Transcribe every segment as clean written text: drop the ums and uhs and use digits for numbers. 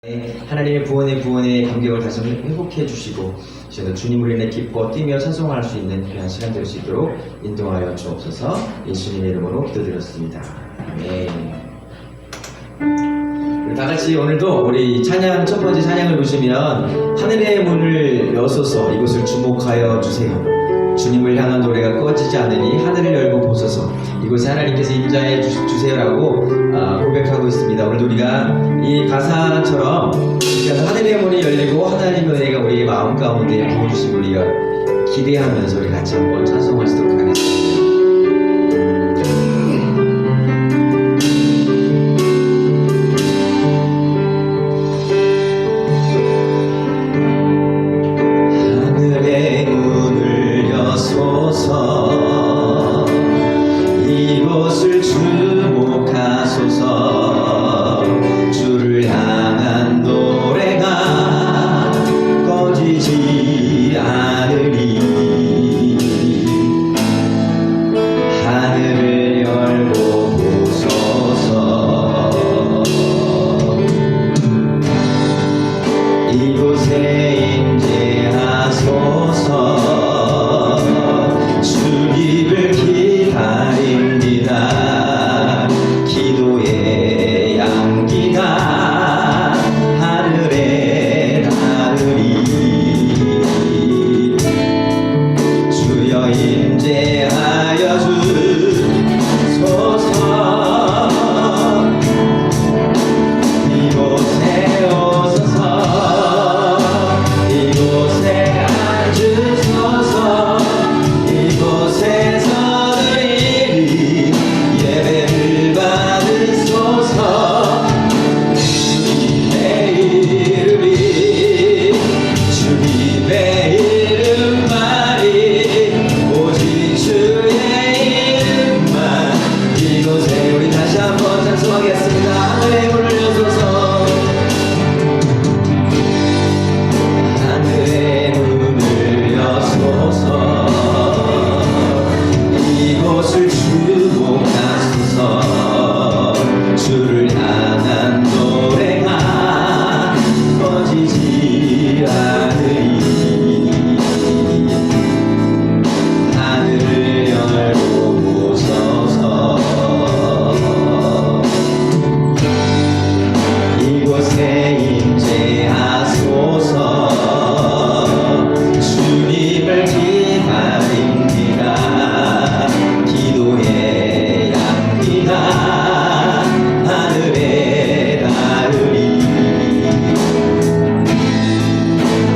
하나님의 구원의 감격을 다시 한번 회복해 주시고 저희도 주님으로 인해 기뻐 뛰며 찬송할 수 있는 귀한 시간 될 수 있도록 인도하여 주옵소서. 예수님의 이름으로 기도드렸습니다. 아멘. 다 같이 오늘도 우리 찬양 첫 번째 찬양을 보시면 하늘의 문을 여소서 이곳을 주목하여 주세요. 주님을 향한 노래가 꺼지지 않으니 하늘을 열고 보소서 이곳에 하나님께서 임자해 주세요라고 고백하고 있습니다. 오늘 우리가 이 가사처럼 하늘의 문이 열리고 하나님의 은혜가 우리의 마음 가운데 부어주신 우리가 기대하면서 우리 같이 한번 찬송하시도록 하겠습니다. 이곳을 주목하소서. 주를 향한 노래가 꺼지지 않으리. 하늘을 열고 보소서. 이곳에 임재하소서. 주님을 기다립니다. 기도의 양기가 하늘에 닿으리. 주여 임재하여 주소서. 이곳에 오소서. 이곳에 앉으소서. 이곳에서 예배를 받으소서. 주님의 이름만이 오직 주의 이름만. 이곳에 우리 다시 한번 찬송하겠습니다. 하늘의 문을 여소서. 하늘의 문을 여소서. 이곳을 주목하소서. 주를 향한 노래가 꺼지지 않으리. 하늘을 열고 보소서. 이곳에 임재하소서. 주님을 기다립니다. 기도의 양기가 하늘에 닿으리.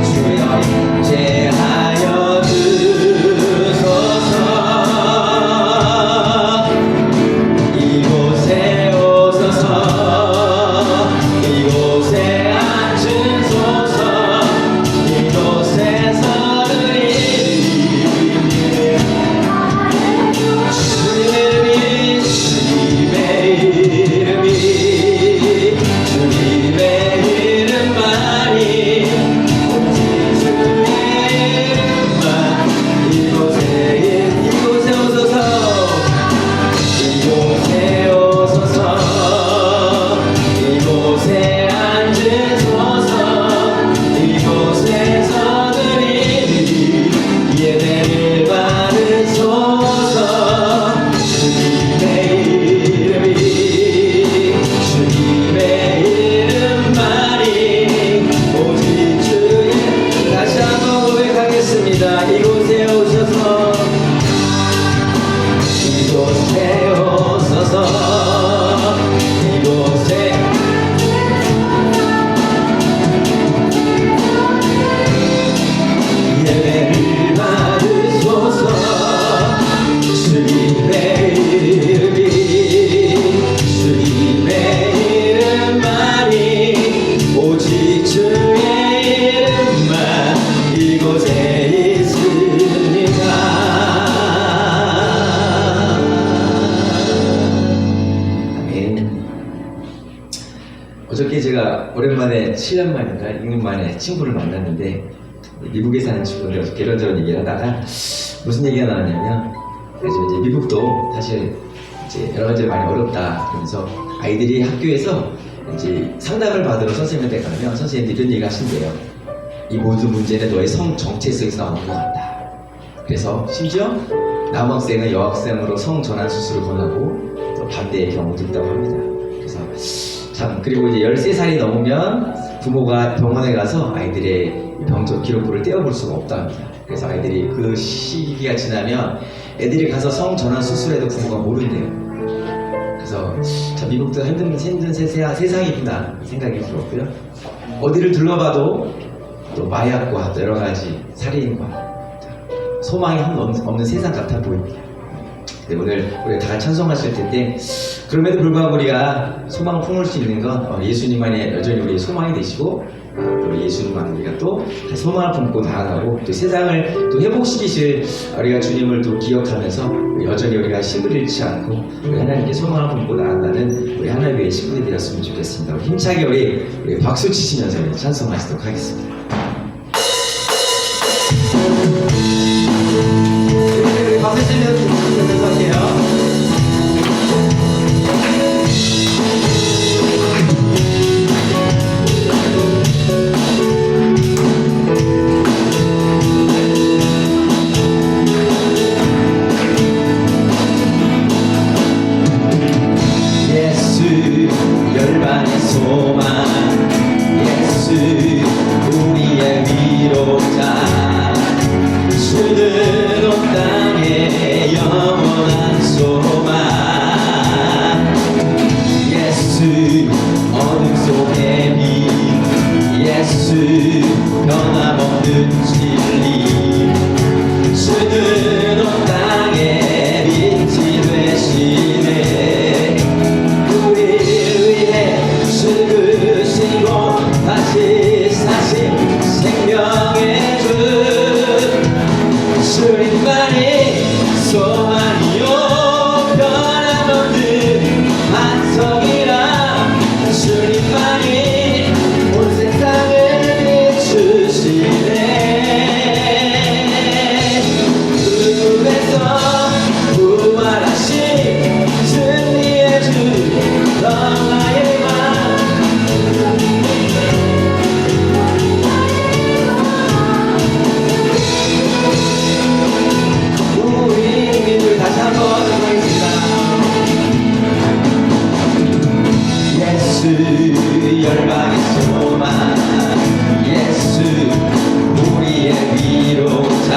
주여 임재하여 주소서. 이곳에 오소서. 이곳에 앉으소서. 이곳에서 어저께 제가 오랜만에 7년 만인가 6년 만에 친구를 만났는데 미국에 사는 친구인데 어저께 이런저런 얘기를 하다가 무슨 얘기가 나왔냐면 요즘 이제 미국도 사실 이제 여러 가지 많이 어렵다 그러면서 아이들이 학교에서 이제 상담을 받으러 선생님한테 가면 선생님이 이런 얘기 하신대요. 이 모든 문제는 너의 성 정체성에서 나오는 것 같다. 그래서 심지어 남학생은 여학생으로 성 전환 수술을 권하고 또 반대의 경우도 있다고 합니다. 그래서 참, 그리고 이제 13살이 넘으면 부모가 병원에 가서 아이들의 병적 기록부를 떼어볼 수가 없다 합니다. 그래서 아이들이 그 시기가 지나면 애들이 가서 성 전환 수술해도 부모가 모른대요. 그래서 참 미국도 힘든 세상이구나 생각이 들었고요. 어디를 둘러봐도 또 마약과 여러 가지 살인과 소망이 없는 세상 같아 보입니다. 네, 오늘 우리가 다 찬송하실 텐데 그럼에도 불구하고 우리가 소망을 품을 수 있는 건 예수님만이 여전히 우리의 소망이 되시고 또 예수님만 우리가 또 소망을 품고 나아가고 또 세상을 또 회복시키실 우리가 주님을 또 기억하면서 여전히 우리가 힘을 잃지 않고 우리 하나님께 소망을 품고 나아가는 우리 하나님의 식구들이 되었으면 좋겠습니다. 힘차게 우리 박수 치시면서 찬송하시도록 하겠습니다. 우리 박수 치면서 할게요. 열방의 소망 예수 우리의 위로자 주는 온 땅에 영원한 소망 예수 어둠 속의 빛 예수 변함없는 진리 주는 온 땅에 빛이 되시네 죽으시고 다시 사신 생명의 주 주님만이 소망이요 변함없는 반석이라 주님만이 온 세상을 비추시네 꿈에서 부활하신 승리의 주 너의 열방의 소망 예수 우리의 위로자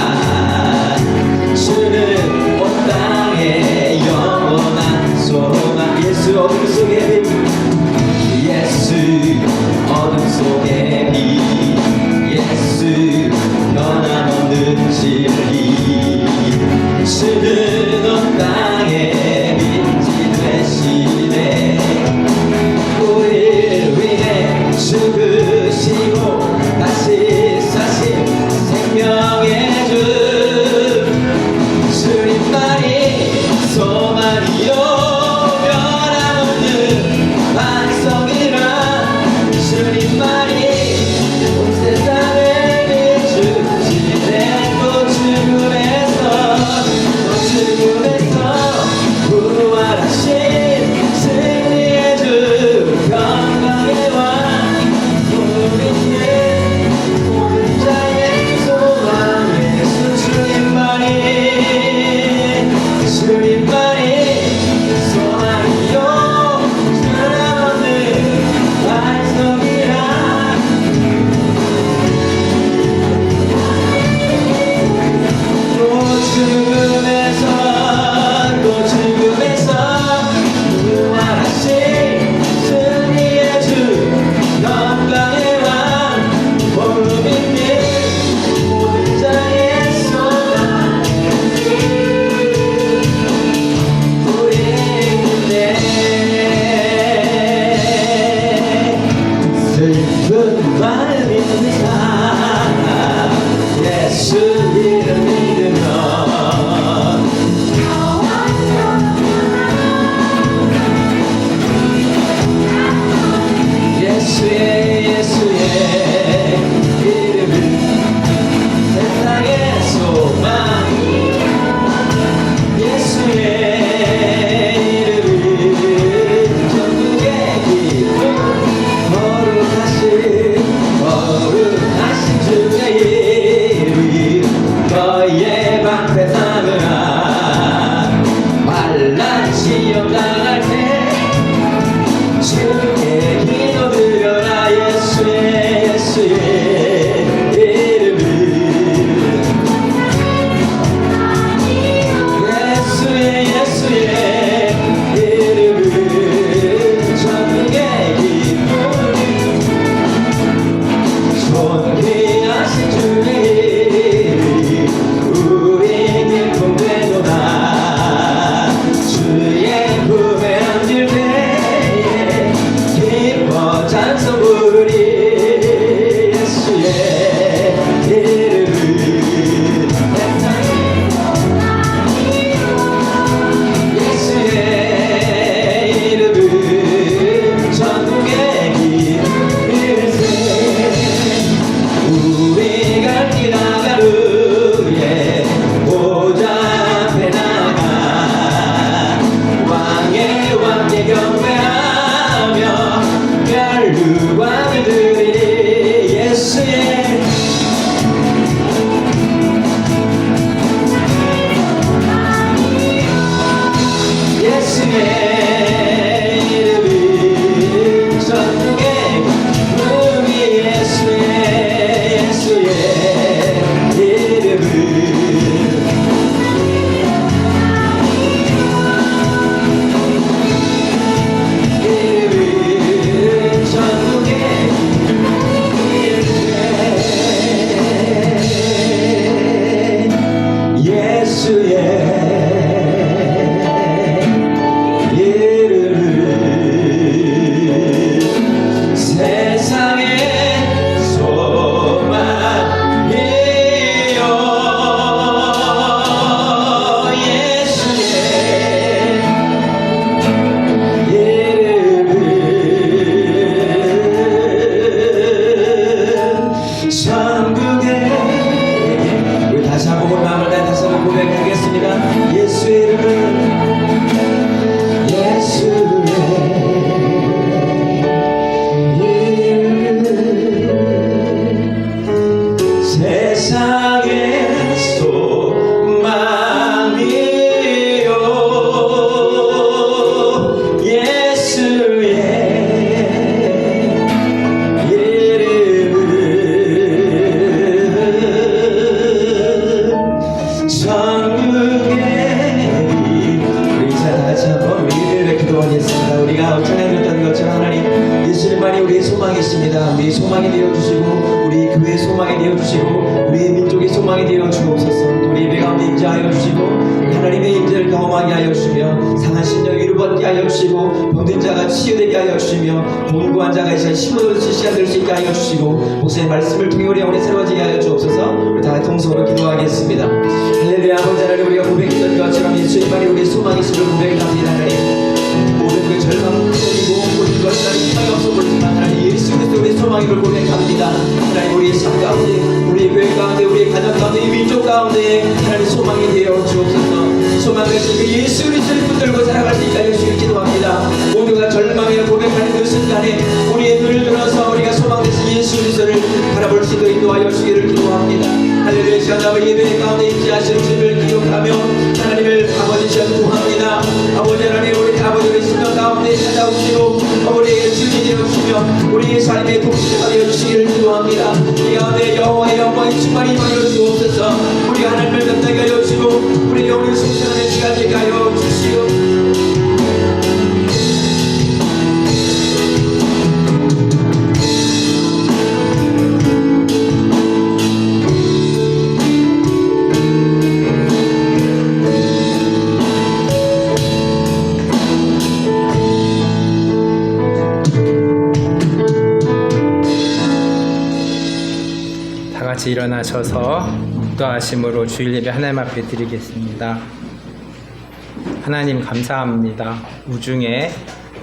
주는 온 땅에 영원한 소망 예수 어둠 속의 빛 예수 어둠 속의 빛 예수 변함없는 진리 주는 온 땅에 빛이 되시네 우리를 위해 죽으시고 다시 사신 생명의 주 주님만이 소망이요 변함없는 반석이라 주님만이 온 세상을 비추시네 또 죽음에서 부활하신 승리의 주 평강의 왕 우리의 혼자의 소망 예수 주님만이 소망이요 변함없는 반석이라 또 죽음에서 부활하신 승리의 주 영광의 왕 복음 있는 모든 자의 소망 우리인데 슬픈 마음 있는 사람 예수 이름 믿으면 예수의 이름은 세상의 소망 예수의 이름은 천국의 기쁨 목사님 말씀을 통해 우리 영혼이 새로워지게 하여 주옵소서. 우리 다 통성으로 기도하겠습니다. 할렐루야. 아버지 하나님, 우리가 고백했던 것처럼 예수님만이 우리의 소망이심을 고백합니다. 하나님, 모든 그 절망 뿐이고 모든 것들이 희망이 없어 보이지만 하나님 예수 그리스도 우리의 소망임을 고백합니다. 하나님, 우리의 삶 가운데, 우리의 교회 가운데, 우리의 가정 가운데, 이 민족 가운데 하나님 소망이 되어 주옵소서. 소망을 그 예수 그리스도를 붙들고 살아갈 수 있게 하여 주시길 기도합니다. 모두가 절망을 고백하는 그 순간에 우리의 눈을 들어서 우리가 소망되신 예수 그리스도를 바라볼 수 있도록 인도하여 주시기를 기도합니다. 할렐루야. 시간 아버지 예배 가운데 임재하시는 주님을 기억하며 하나님을 아버지 전부합니다. 아버지 하나님, 우리 아버지의 심령 가운데 찾아오시고 우리에게 주님이 되어주시며 우리의 삶에 독실하게 해주시기를 기도합니다. 이 가운데 여호와의 영광이 충만히 임하여 주옵소서. 우리가 하나님을 만나게 하여 주시고 우리 영을 성장하는 시간 되게 하여 주시옵소서. 같이 일어나셔서 묵도하심으로 주일 예배 하나님 앞에 드리겠습니다. 하나님 감사합니다. 우중에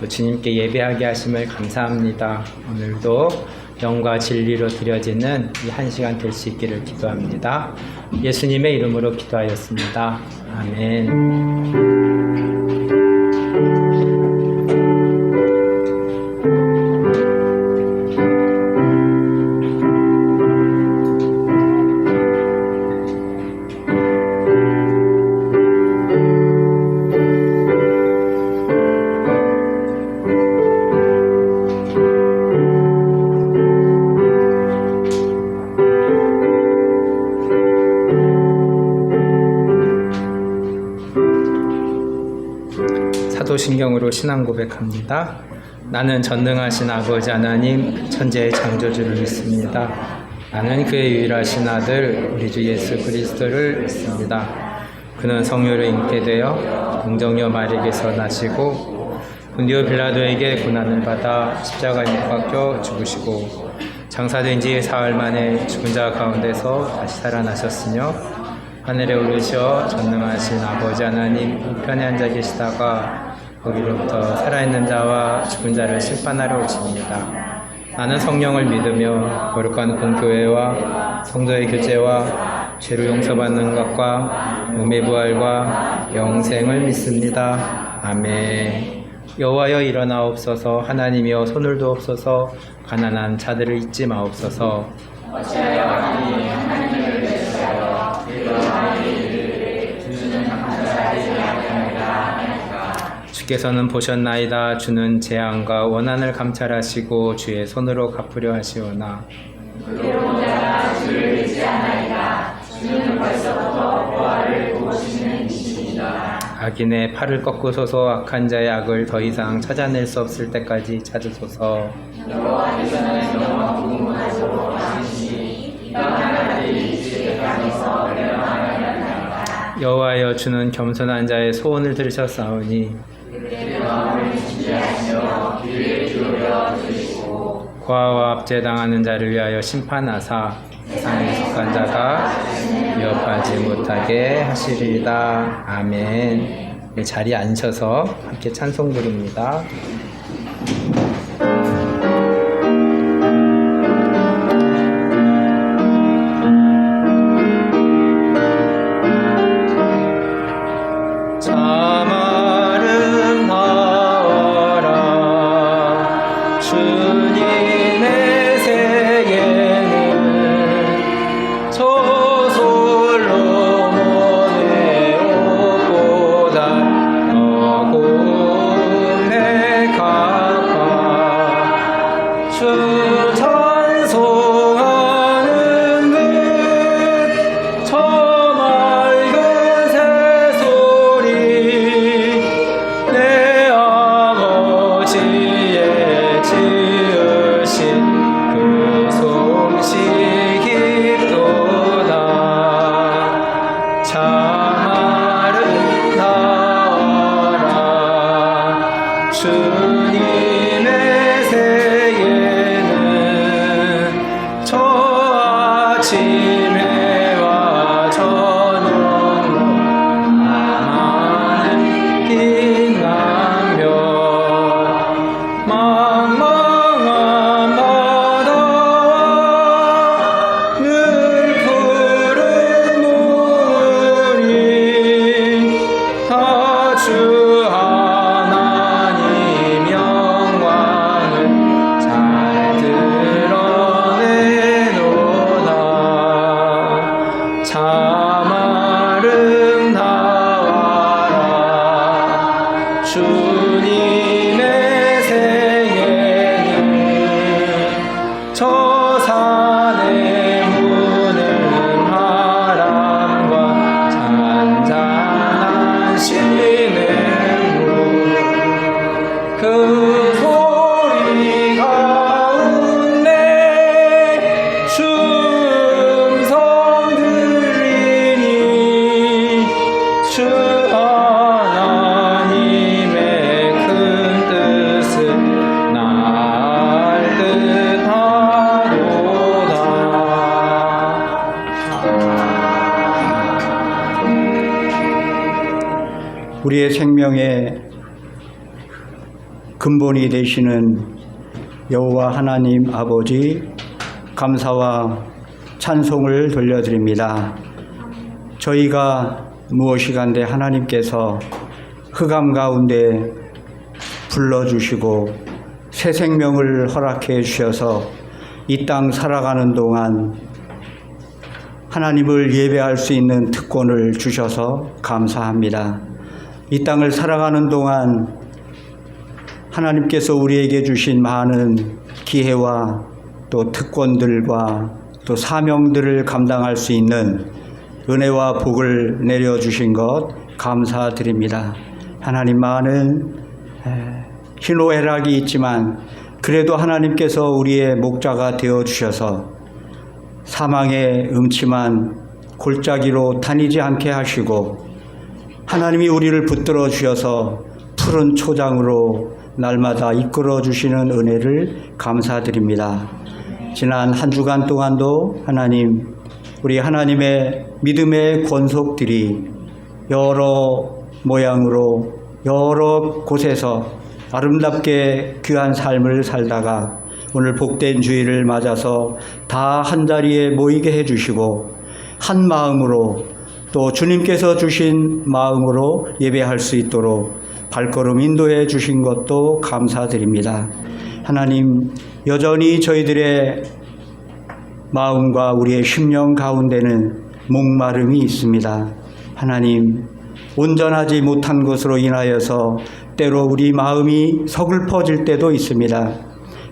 주님께 예배하게 하심을 감사합니다. 오늘도 영과 진리로 드려지는 이 한 시간 될 수 있기를 기도합니다. 예수님의 이름으로 기도하였습니다. 아멘. 마음으로 신앙 고백합니다. 나는 전능하신 아버지 하나님 천지의 창조주를 믿습니다. 나는 그의 유일하신 아들 우리 주 예수 그리스도를 믿습니다. 그는 성유를 잉태 되어 동정녀 마리에게서 나시고 본디오 빌라도에게 고난을 받아 십자가에 못 박혀 죽으시고 장사된 지 사흘 만에 죽은 자 가운데서 다시 살아나셨으며 하늘에 오르셔 전능하신 아버지 하나님 우편에 앉아 계시다가 거기로부터 살아있는 자와 죽은 자를 심판하러 오십니다. 나는 성령을 믿으며 거룩한 공교회와 성도의 교제와 죄로 용서받는 것과 몸의 부활과 영생을 믿습니다. 아멘. 여호와여 일어나옵소서. 하나님이여 손을 두옵소서. 가난한 자들을 잊지 마옵소서. 주께서는 보셨나이다. 주는 재앙과 원한을 감찰하시고 주의 손으로 갚으려 하시오나 악인의 팔을 꺾으소서. 악한 자의 악을 더 이상 찾아낼 수 없을 때까지 찾으소서. 여호와여 주는 겸손한 자의 소원을 들으셨사오니 고아와 압제당하는 자를 위하여 심판하사 세상에 속한 자가 위협하지 못하게 하시리이다. 아멘. 자리에 앉으셔서 함께 찬송 부릅니다. 우리의 생명의 근본이 되시는 여호와 하나님 아버지, 감사와 찬송을 돌려드립니다. 저희가 무엇이간데 하나님께서 흑암 가운데 불러주시고 새 생명을 허락해 주셔서 이 땅 살아가는 동안 하나님을 예배할 수 있는 특권을 주셔서 감사합니다. 이 땅을 살아가는 동안 하나님께서 우리에게 주신 많은 기회와 또 특권들과 또 사명들을 감당할 수 있는 은혜와 복을 내려주신 것 감사드립니다. 하나님 많은 희노애락이 있지만 그래도 하나님께서 우리의 목자가 되어 주셔서 사망의 음침한 골짜기로 다니지 않게 하시고 하나님이 우리를 붙들어 주셔서 푸른 초장으로 날마다 이끌어 주시는 은혜를 감사드립니다. 지난 한 주간 동안도 하나님, 우리 하나님의 믿음의 권속들이 여러 모양으로 여러 곳에서 아름답게 귀한 삶을 살다가 오늘 복된 주일을 맞아서 다 한자리에 모이게 해주시고 한 마음으로 또 주님께서 주신 마음으로 예배할 수 있도록 발걸음 인도해 주신 것도 감사드립니다. 하나님, 여전히 저희들의 마음과 우리의 심령 가운데는 목마름이 있습니다. 하나님, 온전하지 못한 것으로 인하여서 때로 우리 마음이 서글퍼질 때도 있습니다.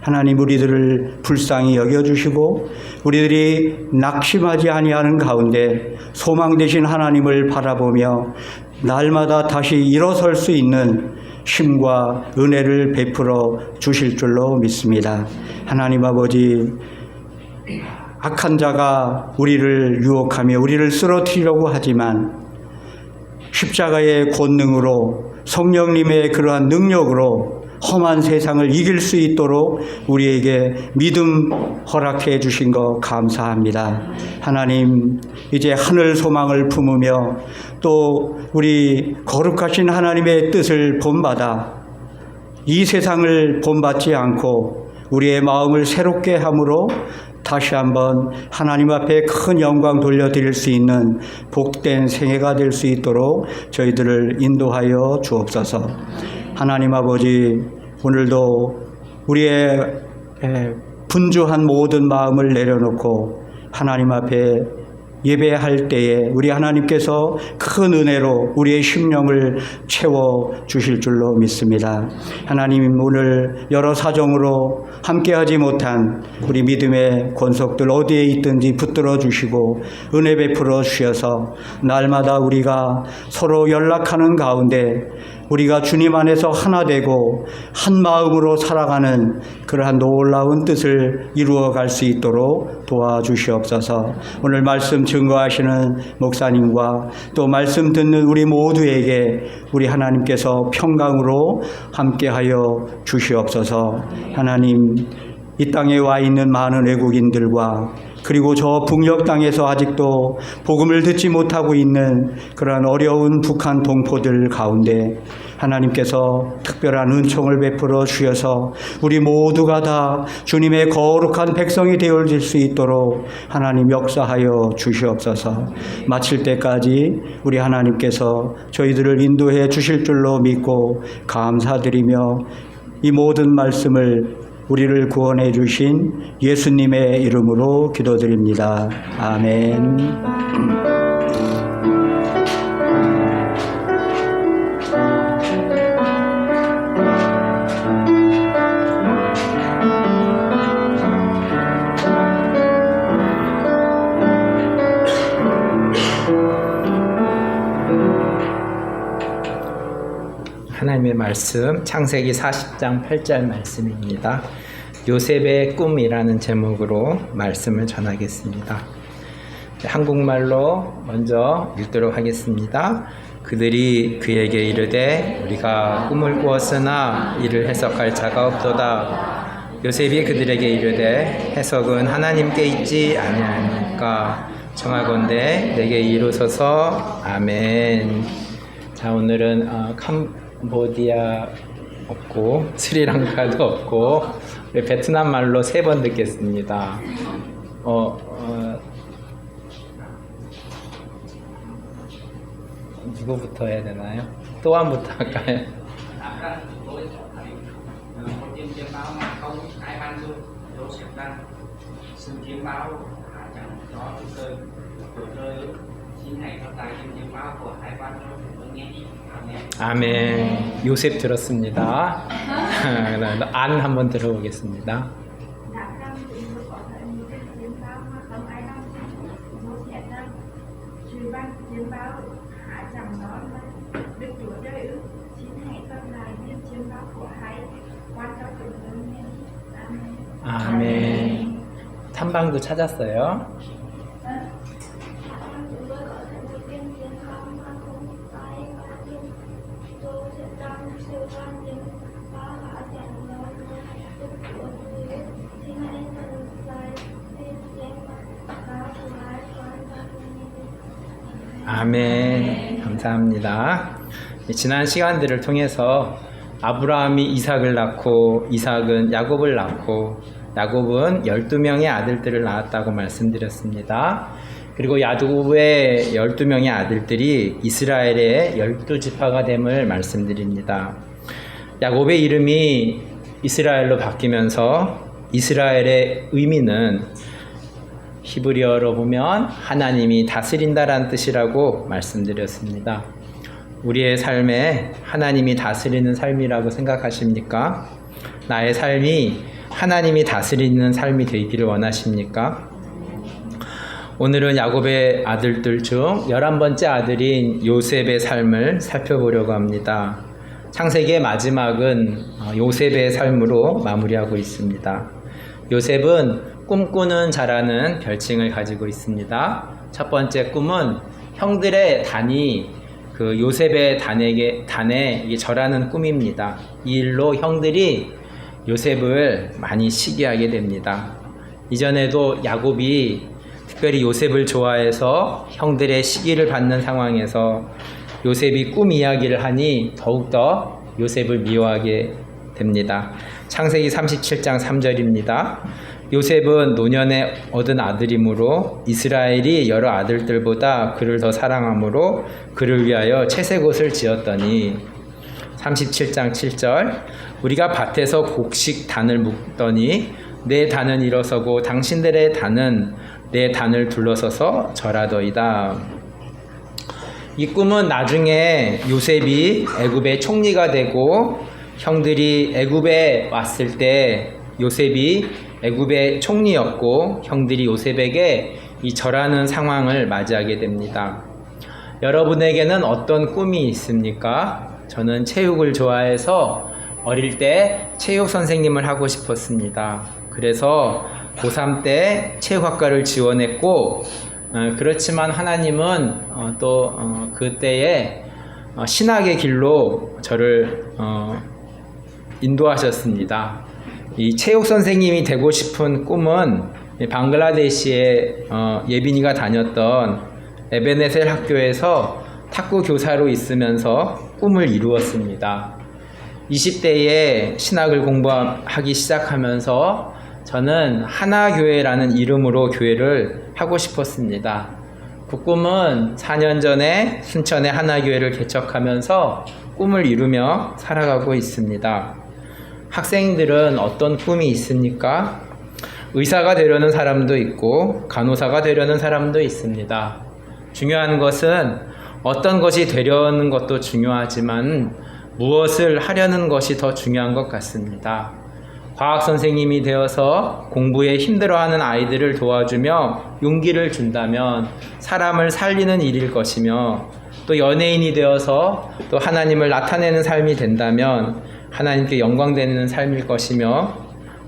하나님, 우리들을 불쌍히 여겨주시고 우리들이 낙심하지 아니하는 가운데 소망 되신 하나님을 바라보며 날마다 다시 일어설 수 있는 힘과 은혜를 베풀어 주실 줄로 믿습니다. 하나님 아버지, 악한 자가 우리를 유혹하며 우리를 쓰러뜨리려고 하지만 십자가의 권능으로 성령님의 그러한 능력으로 험한 세상을 이길 수 있도록 우리에게 믿음 허락해 주신 것 감사합니다. 하나님, 이제 하늘 소망을 품으며 또 우리 거룩하신 하나님의 뜻을 본받아 이 세상을 본받지 않고 우리의 마음을 새롭게 함으로 다시 한번 하나님 앞에 큰 영광 돌려드릴 수 있는 복된 생애가 될 수 있도록 저희들을 인도하여 주옵소서. 하나님 아버지, 오늘도 우리의 분주한 모든 마음을 내려놓고 하나님 앞에 예배할 때에 우리 하나님께서 큰 은혜로 우리의 심령을 채워 주실 줄로 믿습니다. 하나님, 오늘 여러 사정으로 함께하지 못한 우리 믿음의 권속들 어디에 있든지 붙들어 주시고 은혜 베풀어 주셔서 날마다 우리가 서로 연락하는 가운데 우리가 주님 안에서 하나 되고 한 마음으로 살아가는 그러한 놀라운 뜻을 이루어 갈 수 있도록 도와주시옵소서. 오늘 말씀 증거하시는 목사님과 또 말씀 듣는 우리 모두에게 우리 하나님께서 평강으로 함께하여 주시옵소서. 하나님, 이 땅에 와 있는 많은 외국인들과 그리고 저 북녘 땅에서 아직도 복음을 듣지 못하고 있는 그런 어려운 북한 동포들 가운데 하나님께서 특별한 은총을 베풀어 주셔서 우리 모두가 다 주님의 거룩한 백성이 되어질 수 있도록 하나님 역사하여 주시옵소서. 마칠 때까지 우리 하나님께서 저희들을 인도해 주실 줄로 믿고 감사드리며 이 모든 말씀을 우리를 구원해 주신 예수님의 이름으로 기도드립니다. 아멘. 하나님의 말씀 창세기 40장 8절 말씀입니다. 요셉의 꿈이라는 제목으로 말씀을 전하겠습니다. 한국말로 먼저 읽도록 하겠습니다. 그들이 그에게 이르되 우리가 꿈을 꾸었으나 이를 해석할 자가 없도다. 요셉이 그들에게 이르되 해석은 하나님께 있지 아니하니까 청하건대 내게 이루소서. 아멘. 자, 오늘은 캄보디아 없고 스리랑카도 없고 베트남 말로 3번 듣겠습니다. 누구부터 해야 되나요? 또한부터 할까요? 아멘. 요셉 들었습니다. 안 한번 들어보겠습니다. Ban chiến báo hạ chồng nó Đức Chúa Trời ư, xin hãy cầm lại niềm chiêm bao của Hãy, quan cho chúng con nghe. Amen. 아멘. 탐방도 찾았어요? Chúng tôi có thể một kinh tiền không mà không phải và kinh. Tôi sẽ trong siêu quan chính và hạ chẳng nói Đức Chúa Trời ư, xin hãy cầm lại niềm chiêm bao của Hãy, quan cho chúng con nghe. 아멘. 감사합니다. 지난 시간들을 통해서 아브라함이 이삭을 낳고 이삭은 야곱을 낳고 야곱은 12명의 아들들을 낳았다고 말씀드렸습니다. 그리고 야곱의 12명의 아들들이 이스라엘의 12지파가 됨을 말씀드립니다. 야곱의 이름이 이스라엘로 바뀌면서 이스라엘의 의미는 히브리어로 보면 하나님이 다스린다라는 뜻이라고 말씀드렸습니다. 우리의 삶에 하나님이 다스리는 삶이라고 생각하십니까? 나의 삶이 하나님이 다스리는 삶이 되기를 원하십니까? 오늘은 야곱의 아들들 중 11번째 아들인 요셉의 삶을 살펴보려고 합니다. 창세기의 마지막은 요셉의 삶으로 마무리하고 있습니다. 요셉은 꿈꾸는 자라는 별칭을 가지고 있습니다. 첫 번째 꿈은 형들의 단이 그 요셉의 단에 절하는 꿈입니다. 이 일로 형들이 요셉을 많이 시기하게 됩니다. 이전에도 야곱이 특별히 요셉을 좋아해서 형들의 시기를 받는 상황에서 요셉이 꿈 이야기를 하니 더욱더 요셉을 미워하게 됩니다. 창세기 37장 3절입니다. 요셉은 노년에 얻은 아들이므로 이스라엘이 여러 아들들보다 그를 더 사랑하므로 그를 위하여 채색 옷을 지었더니 37장 7절 우리가 밭에서 곡식 단을 묶더니 내 단은 일어서고 당신들의 단은 내 단을 둘러서서 절하더이다. 이 꿈은 나중에 요셉이 애굽의 총리가 되고 형들이 애굽에 왔을 때 요셉이 애굽의 총리였고 형들이 요셉에게 이 절하는 상황을 맞이하게 됩니다. 여러분에게는 어떤 꿈이 있습니까? 저는 체육을 좋아해서 어릴 때 체육 선생님을 하고 싶었습니다. 그래서 고3 때 체육학과를 지원했고 그렇지만 하나님은 또 그때에 신학의 길로 저를 인도하셨습니다. 이 체육 선생님이 되고 싶은 꿈은 방글라데시에 예빈이가 다녔던 에베네셀 학교에서 탁구 교사로 있으면서 꿈을 이루었습니다. 20대에 신학을 공부하기 시작하면서 저는 하나교회라는 이름으로 교회를 하고 싶었습니다. 그 꿈은 4년 전에 순천의 하나교회를 개척하면서 꿈을 이루며 살아가고 있습니다. 학생들은 어떤 꿈이 있습니까? 의사가 되려는 사람도 있고 간호사가 되려는 사람도 있습니다. 중요한 것은 어떤 것이 되려는 것도 중요하지만 무엇을 하려는 것이 더 중요한 것 같습니다. 과학 선생님이 되어서 공부에 힘들어하는 아이들을 도와주며 용기를 준다면 사람을 살리는 일일 것이며 또 연예인이 되어서 또 하나님을 나타내는 삶이 된다면 하나님께 영광되는 삶일 것이며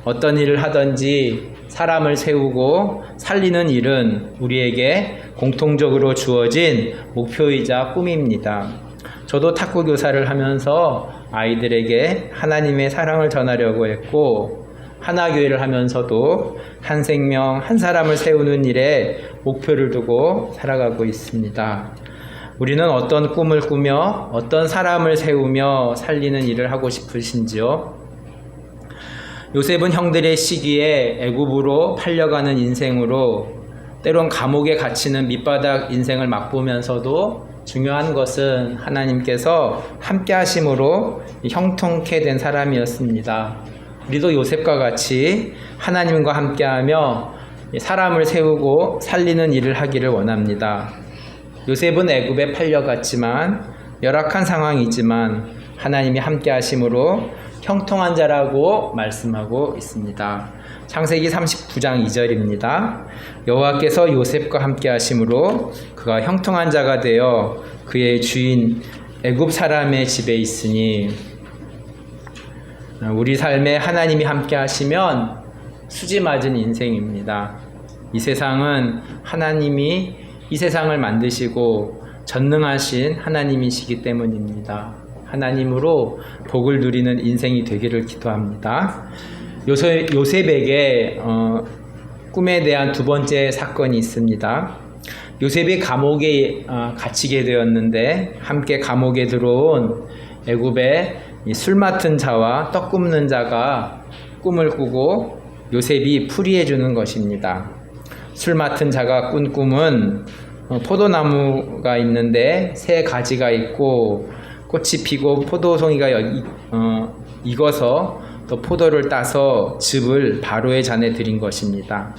어떤 일을 하든지 사람을 세우고 살리는 일은 우리에게 공통적으로 주어진 목표이자 꿈입니다. 저도 탁구 교사를 하면서 아이들에게 하나님의 사랑을 전하려고 했고 하나교회를 하면서도 한 생명 한 사람을 세우는 일에 목표를 두고 살아가고 있습니다. 우리는 어떤 꿈을 꾸며 어떤 사람을 세우며 살리는 일을 하고 싶으신지요? 요셉은 형들의 시기에 애굽으로 팔려가는 인생으로 때론 감옥에 갇히는 밑바닥 인생을 맛보면서도 중요한 것은 하나님께서 함께 하심으로 형통케 된 사람이었습니다. 우리도 요셉과 같이 하나님과 함께하며 사람을 세우고 살리는 일을 하기를 원합니다. 요셉은 애굽에 팔려갔지만 열악한 상황이지만 하나님이 함께 하심으로 형통한 자라고 말씀하고 있습니다. 창세기 39장 2절입니다. 여호와께서 요셉과 함께 하심으로 그가 형통한 자가 되어 그의 주인 애굽 사람의 집에 있으니 우리 삶에 하나님이 함께 하시면 수지 맞은 인생입니다. 이 세상은 하나님이 이 세상을 만드시고 전능하신 하나님이시기 때문입니다. 하나님으로 복을 누리는 인생이 되기를 기도합니다. 요셉에게 꿈에 대한 두 번째 사건이 있습니다. 요셉이 감옥에 갇히게 되었는데 함께 감옥에 들어온 애굽의 술 맡은 자와 떡 굽는 자가 꿈을 꾸고 요셉이 풀이해 주는 것입니다. 술 맡은 자가 꾼 꿈은 포도나무가 있는데 새 가지가 있고 꽃이 피고 포도송이가 익어서 또 포도를 따서 즙을 바로의 잔에 들인 것입니다.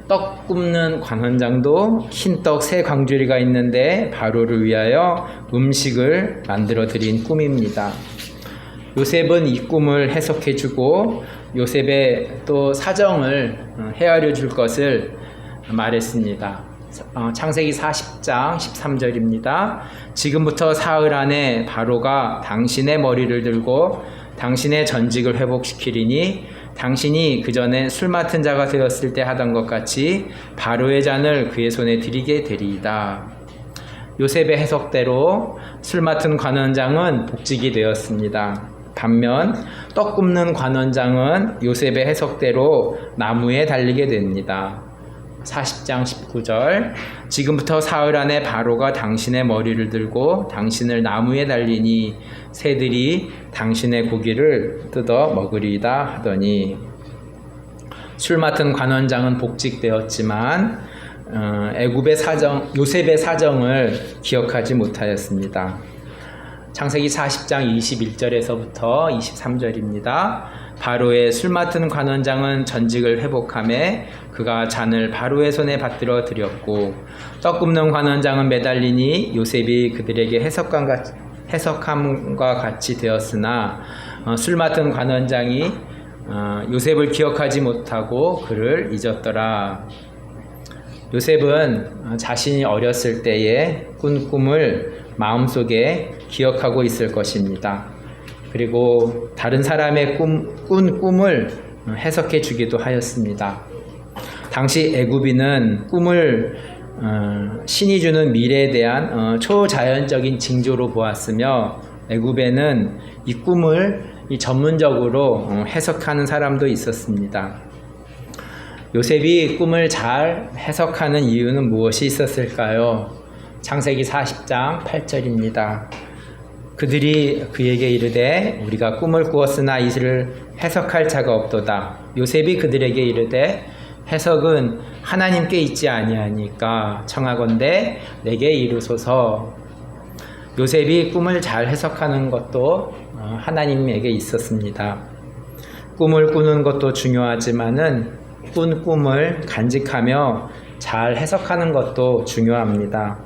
떡 굽는 관원장도 흰떡 새 광주리가 있는데 바로를 위하여 음식을 만들어 드린 꿈입니다. 요셉은 이 꿈을 해석해 주고 요셉의 또 사정을 헤아려 줄 것을 말했습니다. 창세기 40장 13절입니다. 지금부터 사흘 안에 바로가 당신의 머리를 들고 당신의 전직을 회복시키리니 당신이 그 전에 술 맡은 자가 되었을 때 하던 것 같이 바로의 잔을 그의 손에 드리게 되리이다. 요셉의 해석대로 술 맡은 관원장은 복직이 되었습니다. 반면 떡 굽는 관원장은 요셉의 해석대로 나무에 달리게 됩니다. 40장 19절 지금부터 사흘 안에 바로가 당신의 머리를 들고 당신을 나무에 달리니 새들이 당신의 고기를 뜯어 먹으리이다 하더니 술 맡은 관원장은 복직되었지만 애굽의 사정, 요셉의 사정을 기억하지 못하였습니다. 창세기 40장 21절에서부터 23절입니다. 바로의 술 맡은 관원장은 전직을 회복하며 그가 잔을 바로의 손에 받들어 드렸고 떡 굽는 관원장은 매달리니 요셉이 그들에게 해석함과 같이 되었으나 술 맡은 관원장이 요셉을 기억하지 못하고 그를 잊었더라. 요셉은 자신이 어렸을 때에 꾼 꿈을 마음속에 기억하고 있을 것입니다. 그리고 다른 사람의 꾼 꿈을 해석해 주기도 하였습니다. 당시 애굽인은 꿈을 신이 주는 미래에 대한 초자연적인 징조로 보았으며 애굽에는 이 꿈을 전문적으로 해석하는 사람도 있었습니다. 요셉이 꿈을 잘 해석하는 이유는 무엇이 있었을까요? 창세기 40장 8절입니다. 그들이 그에게 이르되 우리가 꿈을 꾸었으나 이를 해석할 자가 없도다. 요셉이 그들에게 이르되 해석은 하나님께 있지 아니하니까 청하건대 내게 이루소서. 요셉이 꿈을 잘 해석하는 것도 하나님에게 있었습니다. 꿈을 꾸는 것도 중요하지만은 꾼 꿈을 간직하며 잘 해석하는 것도 중요합니다.